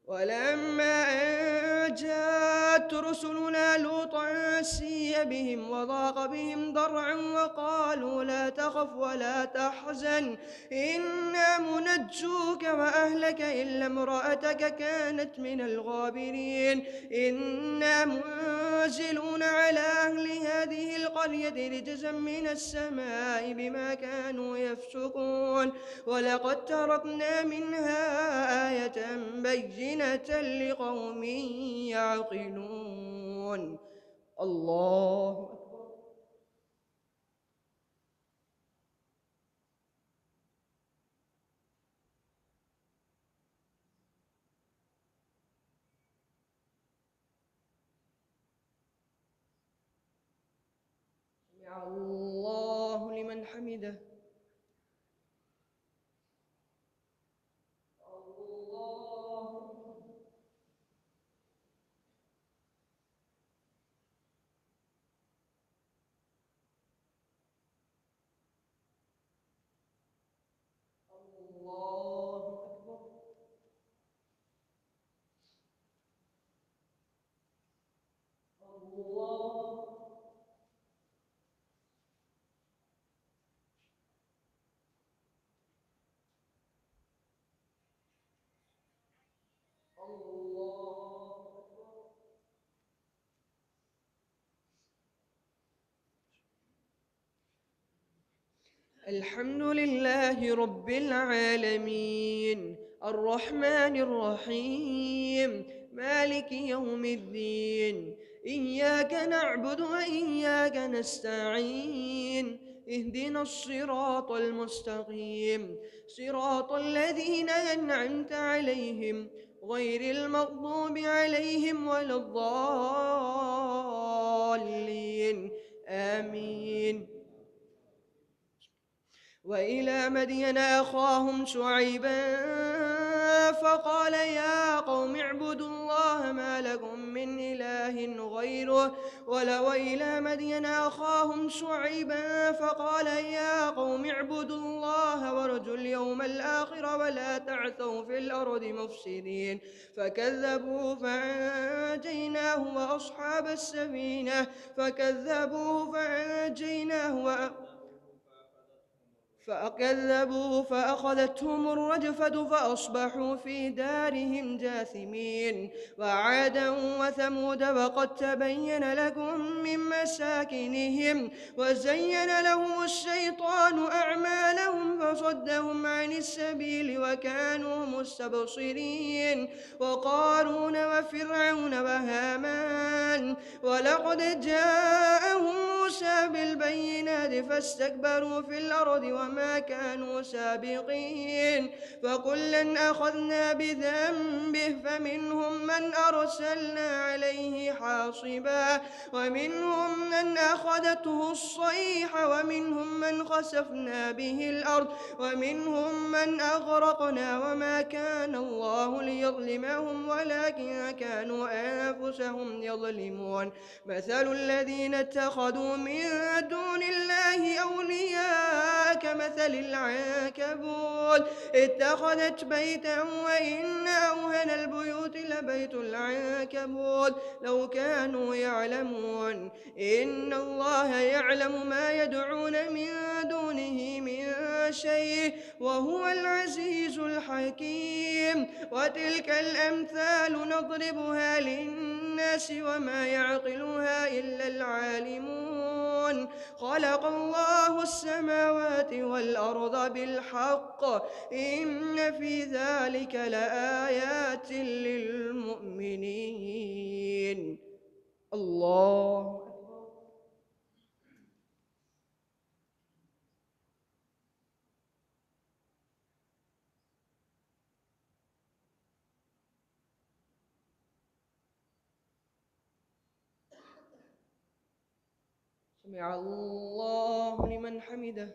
ولما أن جاءت رسلنا لوطا سيء بهم وضاق بهم ضرعا وقالوا لا تخف ولا تحزن إنا منجوك وأهلك إلا امرأتك كانت من الغابرين. إنا منزلون على أهل هذه القرية رجزا من السماء بما كانوا يفسقون. ولقد تركنا منها آية بينة لقوم يعقلون. الله أكبر. سمع الله لمن حمده. الله أكبر. الله الله أكبر. الحمد لله رب العالمين الرحمن الرحيم مالك يوم الدين إياك نعبد وإياك نستعين اهدنا الصراط المستقيم صراط الذين أنعمت عليهم غير المغضوب عليهم ولا الضالين آمين. وإلى مدين أخاهم شعيبا فقال اعبدوا الله ما لكم من إله غيره. ولو إلى مدين أخاهم شعيبا فقال يا قوم اعبدوا الله وارجوا اليوم الآخر ولا تعثوا في الأرض مفسدين. فكذبوه فأنجيناه فكذبوه فأخذتهم الرجفة فأصبحوا في دارهم جاثمين. وعادا وثمود وقد تبين لكم من مساكنهم وزين لهم الشيطان أعمالهم فصدهم عن السبيل وكانوا مستبصرين. وقارون وفرعون وهامان ولقد جاءهم موسى بالبينات فاستكبروا في الأرض وما كانوا سابقين. فكلا أخذنا بذنبه فمنهم من أرسلنا عليه حاصبا ومنهم من أخذته الصيحة ومنهم من خسفنا به الأرض ومنهم من أغرقنا وما كان الله ليظلمهم ولكن كانوا أنفسهم يظلمون. مثل الذين اتخذوا من دون الله أولياء كمثل العنكبوت اتخذت بيتا وإن أوهن البيوت لبيت العنكبوت لو كانوا يعلمون. إن الله يعلم ما يدعون من دونه من شيء وهو العزيز الحكيم. وتلك الأمثال نضربها للناس وما يعقلها إلا العالمون. خلق الله السماوات والأرض بالحق إن في ذلك لآيات للمؤمنين. الله سمع الله لمن حمده.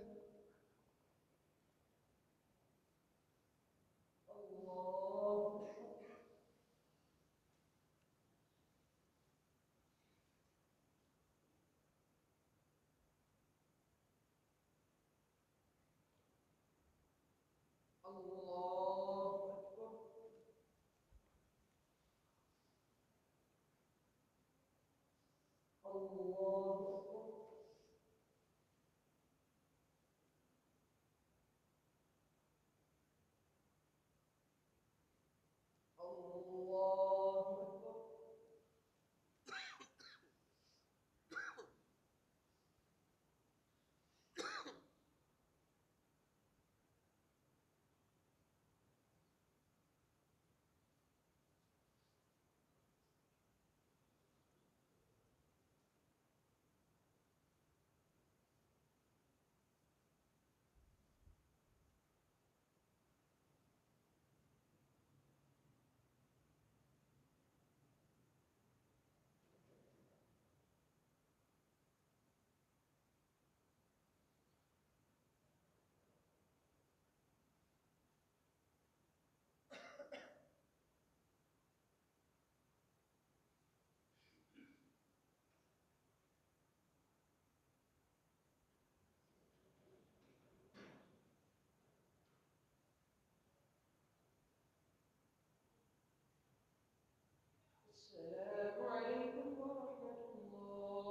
السلام عليكم ورحمة الله.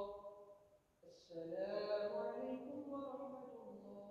السلام عليكم ورحمة الله.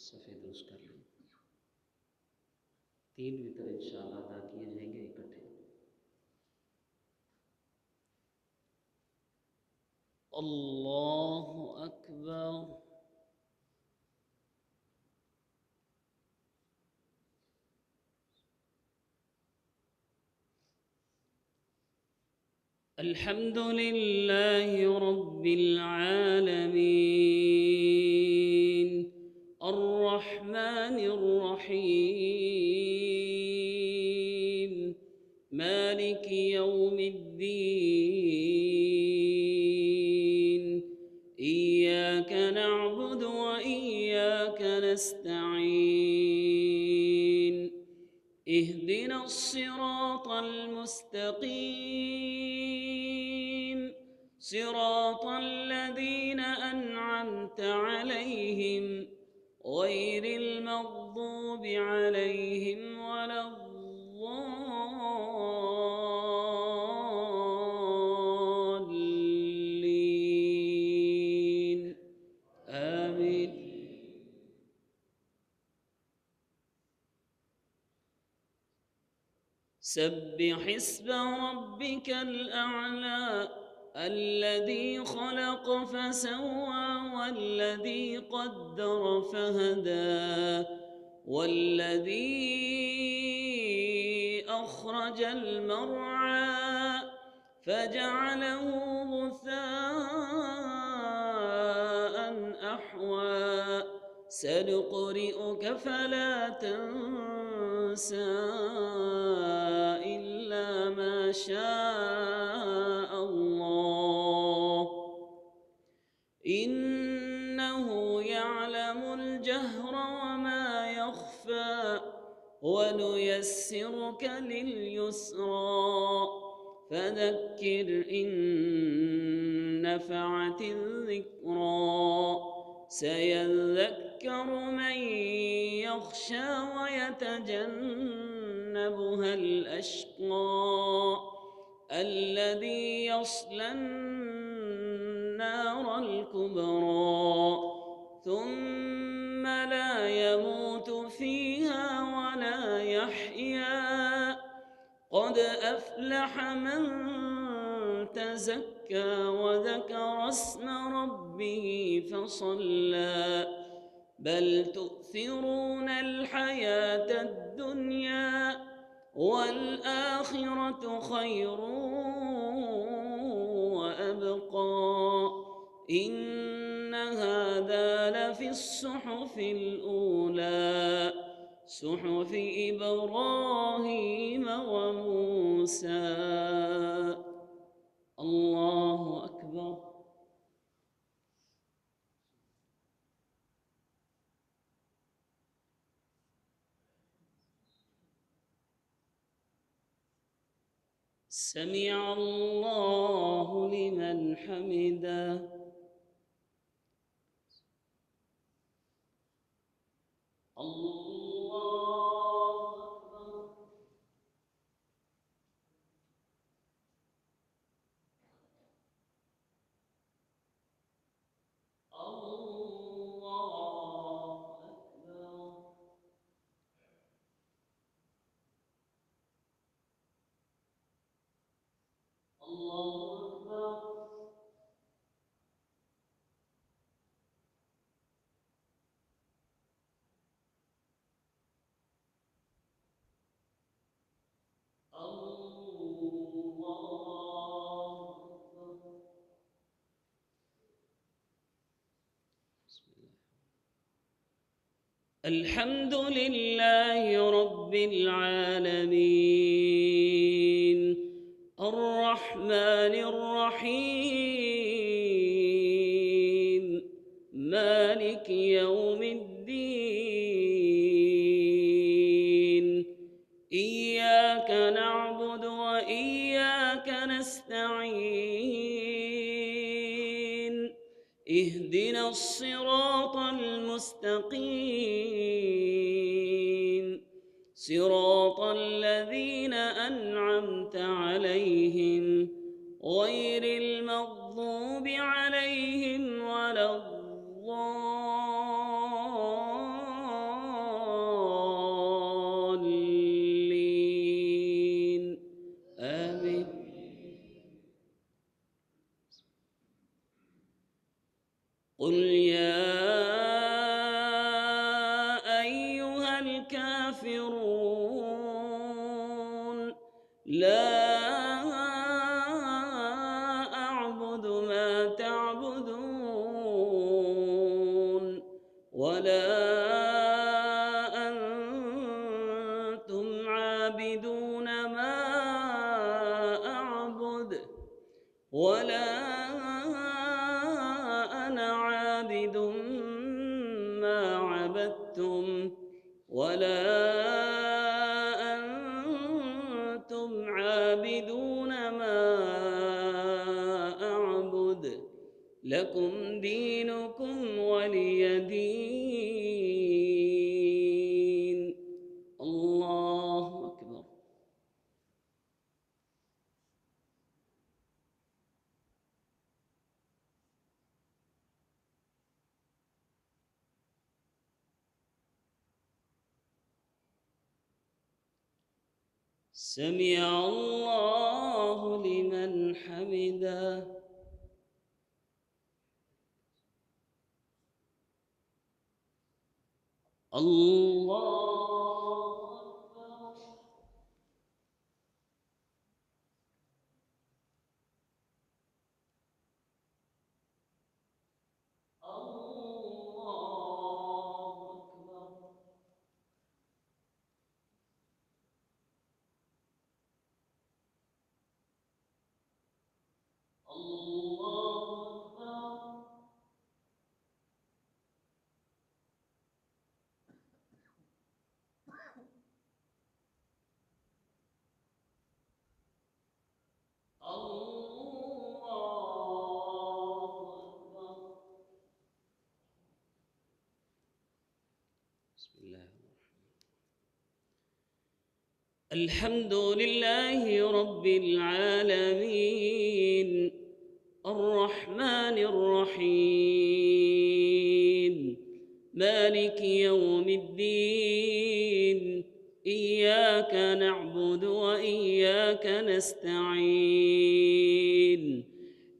सफ़े दुरुस्त कर लें। 3 वितर इंशाअल्लाह अदा किए जाएंगे इकट्ठे। अल्लाहु अकबर। अल्हम्दुलिल्लाहि रब्बिल आलमीन अर्रहमानिर रहीम मालिकि यौमिद्दीन इय्याक नअबुदु व इय्याक नस्तईन اهدنا الصراط المستقيم صراط الذين أنعمت عليهم غير المغضوب عليهم ولا الضالين آمين. سبح اسم ربك الأعلى الذي خلق فسوى والذي قدر فهدى والذي أخرج المرعى فجعله غثاء أحوى سنقرئك فلا تنسى إلا ما شاء الله إنه يعلم الجهر وما يخفى ونيسرك لليسرى فذكر إن نفعت الذكرى سيذكر من يخشى ويتجنبها الأشقى الذي يصلى النار الكبرى ثم لا يموت فيها ولا يحيا قد أفلح من تزكى وذكر اسم ربه فصلى بل تؤثرون الحياة الدنيا والآخرة خير وأبقى إن هذا لفي الصحف الأولى صحف إبراهيم وموسى. الله أكبر. سمع الله لمن حمده. الله أكبر. الله أكبر. الله أكبر. الحمد لله رب العالمين الرحمن الرحيم مالك يوم الدين إياك نعبد وإياك نستعين اهدنا الصراط المستقيم صراط الذين أنعمت عليهم غير المغضوب عليهم ولا الضالين قل يا أيها الكافرون لا أعبد ما تعبدون ولا أنتم عابدون ما أعبد ولا أنا عابد ما عبدتم ولا أنتم عابدون ما أعبد لكم دينكم ولي دين. الله أكبر. سمع الله لمن حمده. الله أكبر. الله أكبر. الله أكبر. الله أكبر. بسم الله الحمد لله رب العالمين الرحمن الرحيم مالك يوم الدين إياك نعبد وإياك نستعين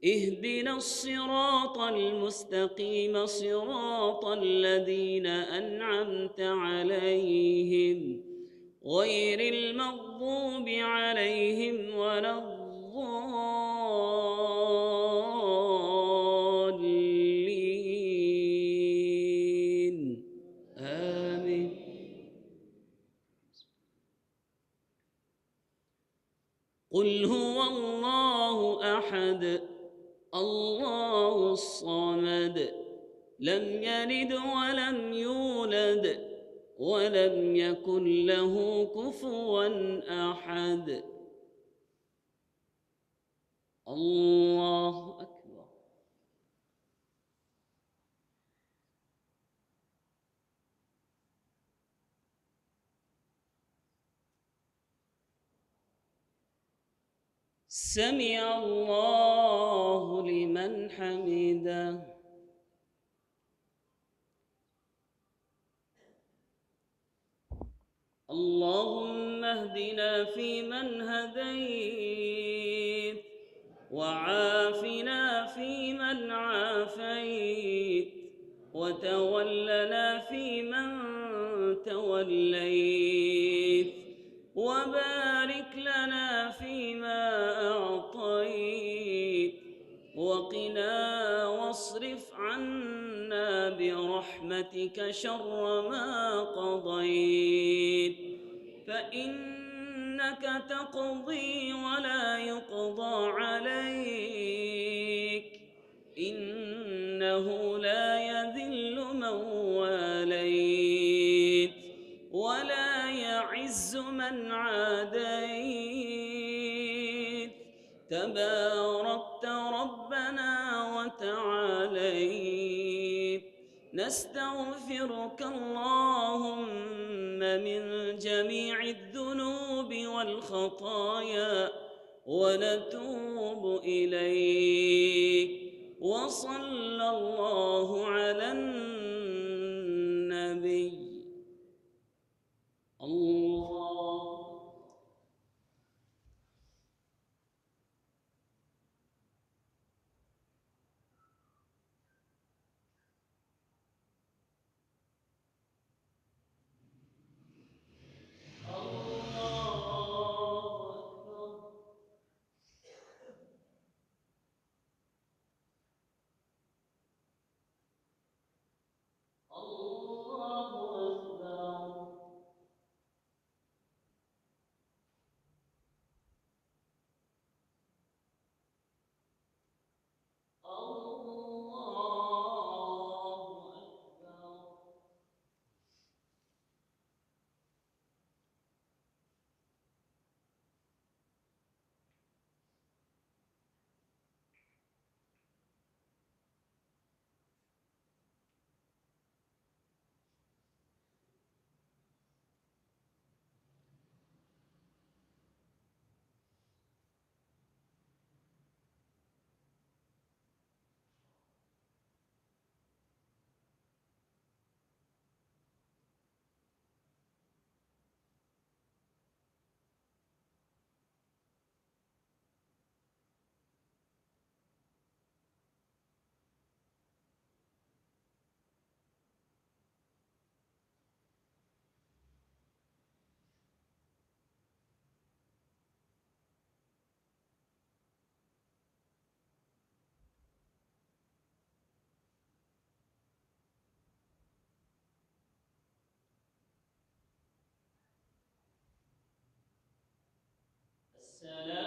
اهدنا الصراط المستقيم صراط الذين أنعمت عليهم غير المغضوب عليهم ولا الضالين آمين. قل هو الله أحد الله الصمد لم يلد ولم يولد ولم يكن له كفوا أحد. الله أكبر. سمع الله لمن حمده. اللهم اهدنا فيمن هديت وعافنا فيمن عافيت وتولنا فيمن توليت وبارك لنا فيما أعطيت وقنا واصرف عنا برحمتك شر ما قضيت فإنك تقضي ولا يقضى عليك إنه لا يذل من واليت ولا يعز من عاديت تباركت ربنا وتعاليت. نستغفرك اللهم من جميع الذنوب والخطايا ونتوب إليك. وصلى الله على النبي. الله سلام